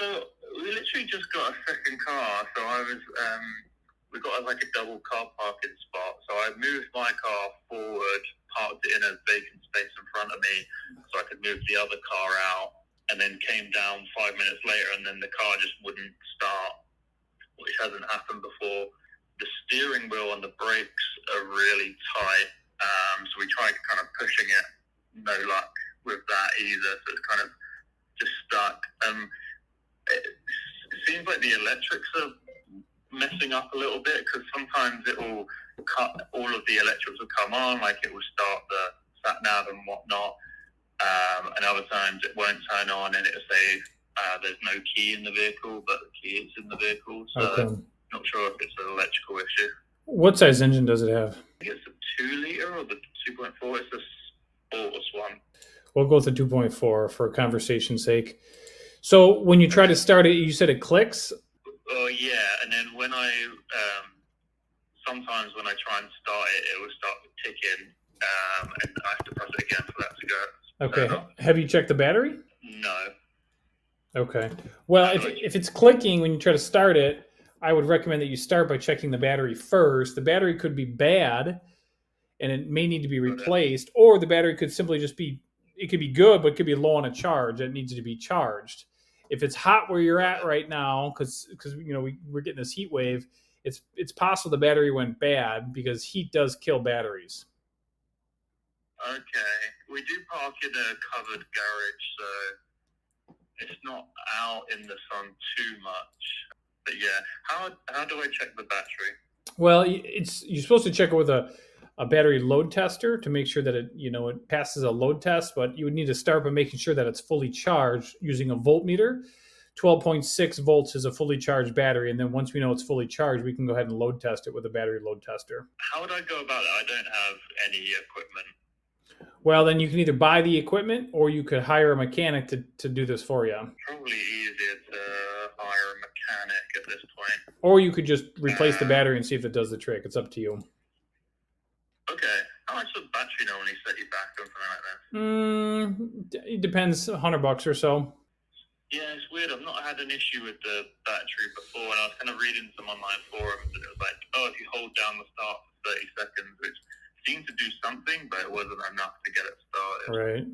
So we literally just got a second car. So we got like a double car parking spot. So I moved my car forward, parked it in a vacant space in front of me, so I could move the other car out, and then came down 5 minutes later, and then the car just wouldn't start, which hasn't happened before. The steering wheel and the brakes are really tight, so we tried kind of pushing it. No luck with that either. So it's kind of just stuck. It seems like the electrics are messing up a little bit, because sometimes it will cut, all of the electrics will come on, like it will start the sat nav and whatnot, and other times it won't turn on and it'll say there's no key in the vehicle, but the key is in the vehicle. So Okay. not sure if it's an electrical issue. What size engine does it have? I think it's the 2 liter or the 2.4. It's the sports one. We'll go with the 2.4 for conversation's sake. So when you try to start it, you said it clicks? Oh, yeah. And then when I, sometimes when I try and start it, it will start ticking, and I have to press it again for that to go. Okay. Have you checked the battery? No. Okay. Well, if it's clicking when you try to start it, I would recommend that you start by checking the battery first. The battery could be bad and it may need to be replaced, or the battery could simply just be, it could be good, but it could be low on a charge. It needs to be charged. If it's hot where you're at right now, because we're getting this heat wave, it's possible the battery went bad, because heat does kill batteries. Okay. We do park in a covered garage, so it's not out in the sun too much. But yeah, how do I check the battery? Well, you're supposed to check it with a battery load tester to make sure that it passes a load test, but you would need to start by making sure that it's fully charged using a voltmeter. 12.6 volts is a fully charged battery, and then once we know it's fully charged, we can go ahead and load test it with a battery load tester. How would I go about it? I don't have any equipment. Well, then you can either buy the equipment or you could hire a mechanic to do this for you. Probably easier to hire a mechanic at this point. Or you could just replace the battery and see if it does the trick. It's up to you. Okay. How much does battery normally set you back on something like this? It depends, $100 or so. Yeah, it's weird. I've not had an issue with the battery before, and I was kind of reading some online forums, and it was like, oh, if you hold down the start for 30 seconds, which seemed to do something, but it wasn't enough to get it started. Right.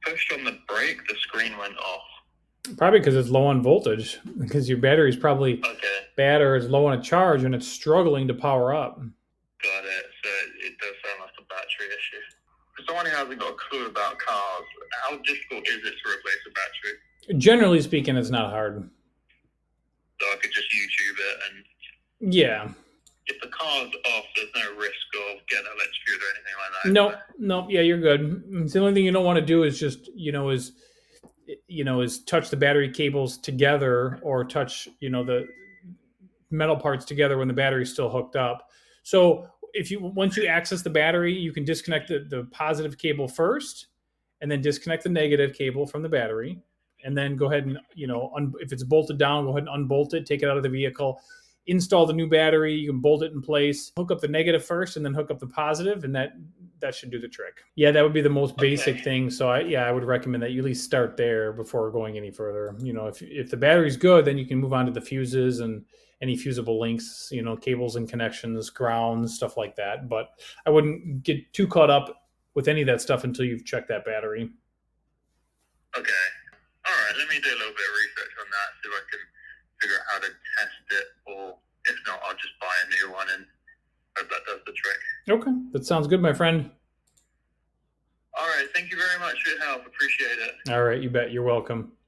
Pushed on the brake, the screen went off. Probably because it's low on voltage, because your battery is probably bad or is low on a charge and it's struggling to power up. Got it. So it does sound like a battery issue. For someone who hasn't got a clue about cars, how difficult is it to replace a battery? Generally speaking, it's not hard. So I could just YouTube it and... Yeah. If the car's off, there's no risk of getting electrocuted or anything like that. No. Yeah, you're good. The only thing you don't want to do is just, is touch the battery cables together, or touch, the metal parts together when the battery's still hooked up. So once you access the battery, you can disconnect the positive cable first, and then disconnect the negative cable from the battery, and then go ahead and, if it's bolted down, go ahead and unbolt it, take it out of the vehicle, install the new battery. You can bolt it in place, hook up the negative first, and then hook up the positive, and that should do the trick. Yeah, that would be the most basic thing. So I would recommend that you at least start there before going any further. If the battery's good, then you can move on to the fuses and any fusible links, cables and connections, grounds, stuff like that. But I wouldn't get too caught up with any of that stuff until you've checked that battery. Okay. All right. Let me do a little bit of research on that, see if I can figure out how to test it, or if not, I'll just buy a new one and hope that does the trick. Okay. That sounds good, my friend. All right. Thank you very much for your help. Appreciate it. All right. You bet. You're welcome.